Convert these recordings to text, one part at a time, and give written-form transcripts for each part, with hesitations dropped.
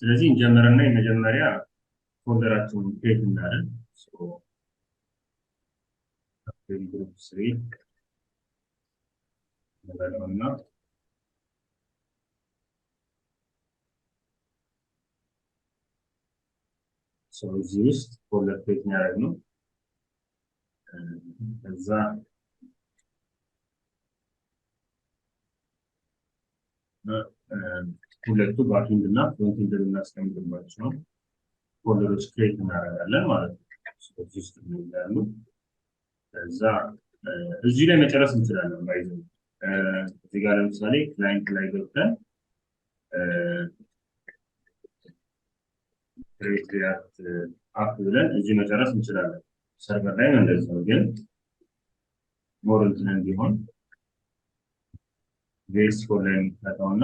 ስለዚህ እንጀምርና የመጀመሪያ ፎልደራችንን ክሬት እናደርግ። ግሩፕ 3 እንበለውና እዚህ ውስጥ ፎልደር ክሬት የሚያደርግ ነው። ከዛ ሁለቱ ባክኤንድ እና ፍሮንት ኤንድ እናስቀምጥባቸው ፎልደሮች ክሬት እናደርጋለን ማለት ነው። ስለዚህ ውስጥ ያሉ ከዛ እዚህ ላይ መጨረስ እንችላለን። ባይዘው እዚህ ጋር ለምሳሌ ክላይንት ላይ ገብተን ክሬት ሪያክት አፕ ብለን እዚህ መጨረስ እንችላለን። ሰርቨር ላይ እንደዚህ ነው። ግን ሞር እንትን እንዲሆን ቬስ ኮድ ላይ እንፈታውና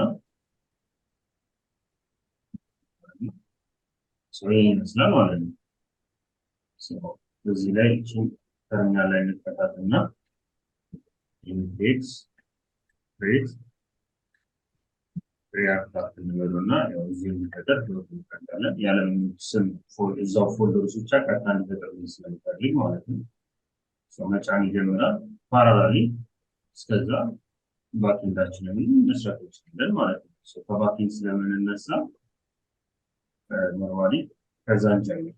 ይሄን ይመስላል ማለት ነው። እዚህ ላይ ተርሚናል ላይ እንፈታትና ኢንዴክስ ክሬት ሪያክት አፕ እንበለውና ያው እዚህ እንፈጠር እንፈታለን። ያለም ስም እዛው ፎልደሮች ብቻ ቀጥታ እንፈጠር ስለምፈልግ ማለት ነው። መጫን ይጀምራል። ፓራላሊ እስከዛ ባክኤንዳችንን መስራት እንችላለን ማለት ነው። ከባክኤንድ ስለምንነሳ ኖርማሊ ከዛ እንጀምር።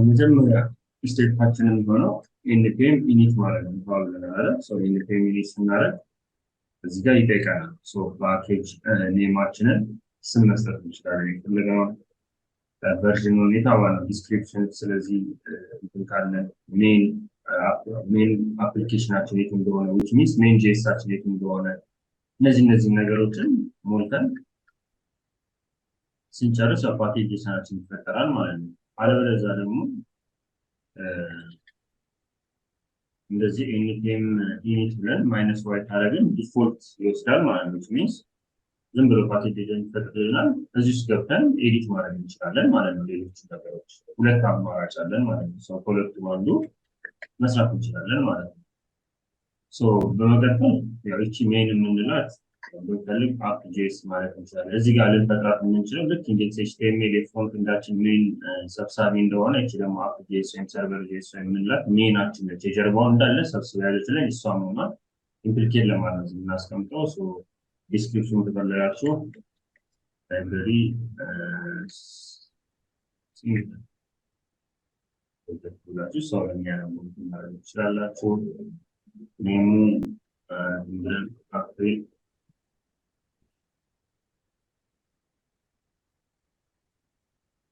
መጀመሪያ ስቴፓችንን ሆነው ኤንፒኤም ኢኒት ማለት ነው ብለናል። ኤንፒኤም ኢኒት ስናደርግ እዚህ ጋር ይጠይቀናል። ፓኬጅ ኔማችንን ስም መስጠት እንችላለን። የፈለገውን ቨርዥን ሁኔታ ዋና ዲስክሪፕሽን። ስለዚህ ካለን ሜን አፕሊኬሽናችን የት እንደሆነ which means ሜን ጄሳችን የት እንደሆነ እነዚህ ነገሮችን ሞልተን ስንጨርስ ፓኬጅ ጄሳችን ይፈጠራል ማለት ነው። አለበለዚያ ደግሞ እንደዚህ ኤንፒኤም ኢኒት ብለን ማይነስ ዋይ ታደርገን ዲፎልት ይወስዳል ማለት ነው። which means ዝም ብሎ ፓኬጅ ጄሳችን ይፈጥርልናል። እዚህ ውስጥ ገብተን ኤዲት ማድረግ እንችላለን ማለት ነው። ሌሎች ነገሮች ሁለት አማራጭ አለን ማለት ነው። ከሁለቱ አንዱ መስራት እንችላለን ማለት ነው። በመቀጠል ያው እቺ ሜን የምንላት በፈልግ አፕ ጄስ ማለት እንችላለን። እዚህ ጋር ልንፈጥራት የምንችለው ልክ ኢንዴክስ ኤችቲኤምኤል የፍሮንት ኤንዳችን ሜን ሰብሳቢ እንደሆነ እቺ ደግሞ አፕ ጄስ ወይም ሰርቨር ጄስ የምንላት ሜናችን ነች። የጀርባውን እንዳለ ሰብስባ ያለችልን እሷ መሆኗን ኢምፕሊኬት ለማድረግ የምናስቀምጠው። ዲስክሪፕሽን ተፈለጋችሁ ላይብረሪ ሁላችሁ ሰው ለሚያነቡ ማድረግ ትችላላችሁ። ኔሙ ብለን አፕዴት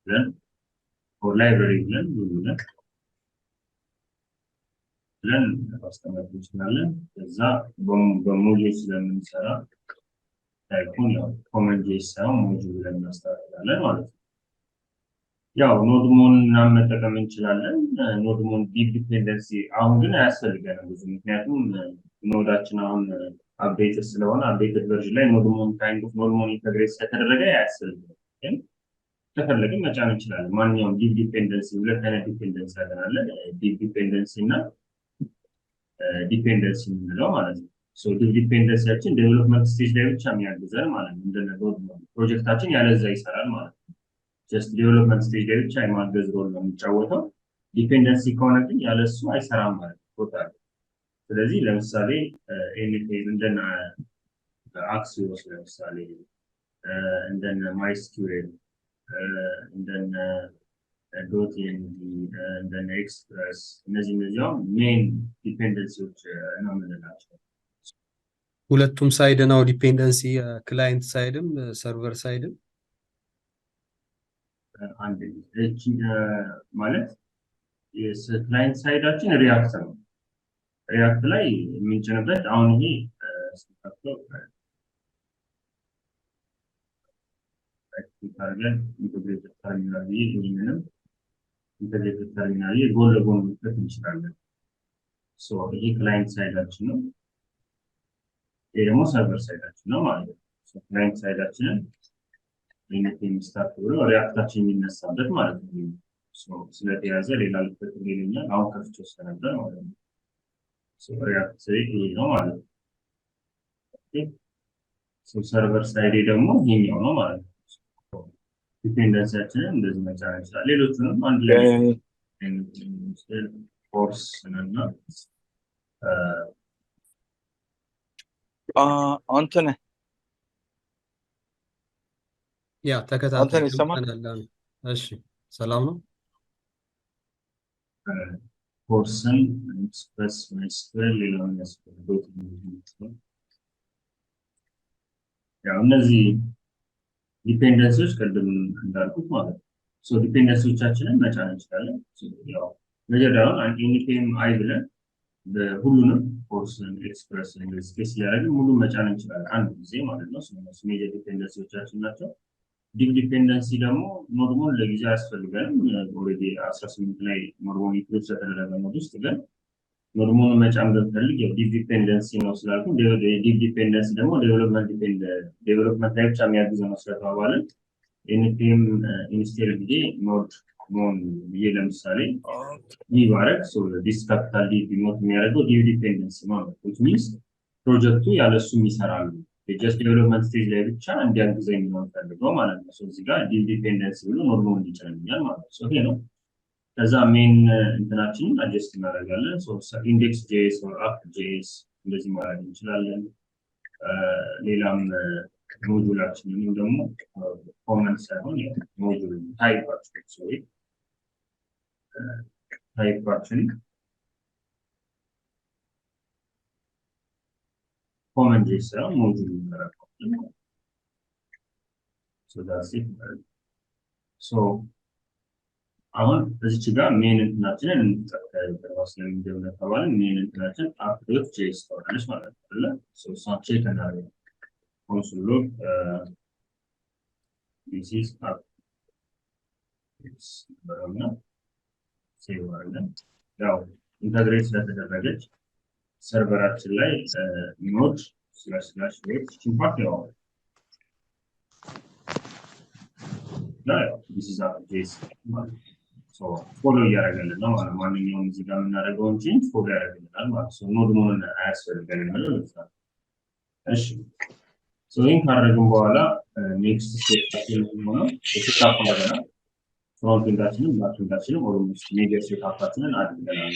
ብለን ፎር ላይብረሪ ብለን ማስቀመጥ እንችላለን። ከዛ በሞጁል ስለምንሰራ ታይፑን ያው ኮመን ጄስ ሳይሆን ሞጁል ብለን እናስተካክላለን ማለት ነው። ያው ኖድሞን መጠቀም እንችላለን። ኖድሞን ዲፕ ዲፔንደንሲ አሁን ግን አያስፈልገንም ብዙ፣ ምክንያቱም ኖዳችን አሁን አፕዴትድ ስለሆነ አፕዴትድ ቨርዥን ላይ ኖድሞን ኢንተግሬት ስለተደረገ አያስፈልገንም። ግን ከፈለግን መጫን እንችላለን። ማንኛውም ዲፕ ዲፔንደንሲ ሁለት አይነት ዲፔንደንሲ አለ። ዲፕ ዲፔንደንሲ እና ዲፔንደንሲ የምንለው ማለት ነው። ዲፕ ዲፔንደንሲያችን ዴቨሎፕመንት ስቴጅ ላይ ብቻ የሚያግዘን ማለት ነው። እንደነ ፕሮጀክታችን ያለዛ ይሰራል ማለት ነው። ጀስት ዴቨሎፕመንት ስቴጅ ላይ ብቻ የማገዝ ሮል ነው የሚጫወተው። ዲፔንደንሲ ከሆነ ግን ያለሱ አይሰራም ማለት ነው ቶታል። ስለዚህ ለምሳሌ ኤንፒኤም እንደነ አክሲዮስ ለምሳሌ እንደነ ማይስኪውኤል እንደነ ዶትኤንዲ እንደነ ኤክስፕረስ እነዚህ ሜን ዲፔንደንሲዎች ነው የምንላቸው። ሁለቱም ሳይድ ነው ዲፔንደንሲ፣ ክላይንት ሳይድም ሰርቨር ሳይድም አንድ ማለት የክላይንት ሳይዳችን ሪያክት ነው። ሪያክት ላይ የምንጭንበት አሁን ይሄ ታርገን ኢንተግሬትድ ተርሚናል ይሄንንም ኢንተግሬትድ ተርሚናል ጎን ለጎን መስጠት እንችላለን። ይሄ ክላይንት ሳይዳችን ነው። ይሄ ደግሞ ሰርቨር ሳይዳችን ነው ማለት ነው። ክላይንት ሳይዳችንን ኤንፒኤም ስታርት ብሎ ሪያክታችን የሚነሳበት ማለት ነው። ስለተያዘ ሌላ ልፈጥር ይለኛል። አሁን ከፍቼ ስለነበር ማለት ነው። ሪያክት ይሄ ነው ማለት ነው። ሰርቨር ሳይድ ደግሞ ይሄኛው ነው ማለት ነው። ዲፔንደንሲያችንን እንደዚህ መጫን እንችላለን። ሌሎቹንም አንድ ላይ ኮርስ እና አንተነ ያ ተከታታይ ይሰማል? እሺ ሰላም ነው። ኮርስን ኤክስፕረስ መስቀል ሌላውን ያስፈልጉት ያው እነዚህ ዲፔንደንሲዎች ቅድም እንዳልኩት ማለት ነው። ሶ ዲፔንደንሲዎቻችንን መጫን እንችላለን። ያው መጀመሪያውን ኤኒቴም አይ ብለን በሁሉንም ኮርስን ኤክስፕረስ ስፔስ ሊያደርግን ሙሉ መጫን እንችላለን አንድ ጊዜ ማለት ነው። እነሱ ሜጀር ዲፔንደንሲዎቻችን ናቸው። ዲፕ ዲፔንደንሲ ደግሞ ኖርሞን ለጊዜ አያስፈልገንም። ኦልሬዲ 18 ላይ ኖርሞን ኢንክሉድ ስለተደረገ ሞድ ውስጥ ግን ኖርሞን መጫን ብንፈልግ ያው ዲፕ ዲፔንደንሲ ነው ስላልኩ ዲፕ ዲፔንደንሲ ደግሞ ዴቨሎፕመንት ላይ ብቻ የሚያግዘው ነው ስለተባባልን ኤንፒኤም ኢንስቴል ጊዜ ኖድ ኖን ብዬ ለምሳሌ ይባረክ ዲስ ካፒታል ዲ ዲኖት የሚያደርገው ዲፕ ዲፔንደንሲ ነው which means ፕሮጀክቱ ያለሱም ይሰራሉ ጀስት ዴቨሎፕመንት ስቴጅ ላይ ብቻ እንዲያግዘኝ ነው ፈልገው ማለት ነው። እዚህ ጋር ዲፕ ዲፔንደንሲ ብሎ ኖርሞን እንዲጨምኛል ማለት ነው። ይሄ ነው። ከዛ ሜን እንትናችንን አጀስት እናደርጋለን። ኢንዴክስ ጄኤስ ኦር አፕ ጄኤስ እንደዚህ ማድረግ እንችላለን። ሌላም ሞጁላችንን ደግሞ ኮመንት ሳይሆን ሞጁል ታይፓችን ኮመንት ጄኤስ ሳይሆን ሞጁል እናደርጋለን። አሁን እዚች ጋር ሜን እንትናችንን እንጠቀምበት ስለሚደውል ተባለ ሜን እንትናችን አፕዶት ጄኤስ ተባለች ማለት ነው አይደል? እሷን ቼክ እናደርጋለን። ኮንሶል ሎግ this is up it's በረና ሴቭ አድርገን ያው ኢንተግሬት ስለተደረገች ሰርቨራችን ላይ ኖድ ስላሽ ዌብ ኢምፓክት ያው this is our JS ማለት ፎሎ እያደረገልን ነው ማለት ማንኛውም እዚህ ጋር የምናደርገውን ቼንጅ ፎሎ ያደርግልናል ማለት ነው። ኖድ መሆን አያስፈልገንም ማለት ነው። እሺ ይህን ካደረግን በኋላ ኔክስት ስቴፕታችን የሚሆነው ሴታፕ አድርገናል። ፍሮንት ኤንዳችንን ባክ ኤንዳችንን ኦልሞስት ሜጀር ሴታፓችንን አድርገናል።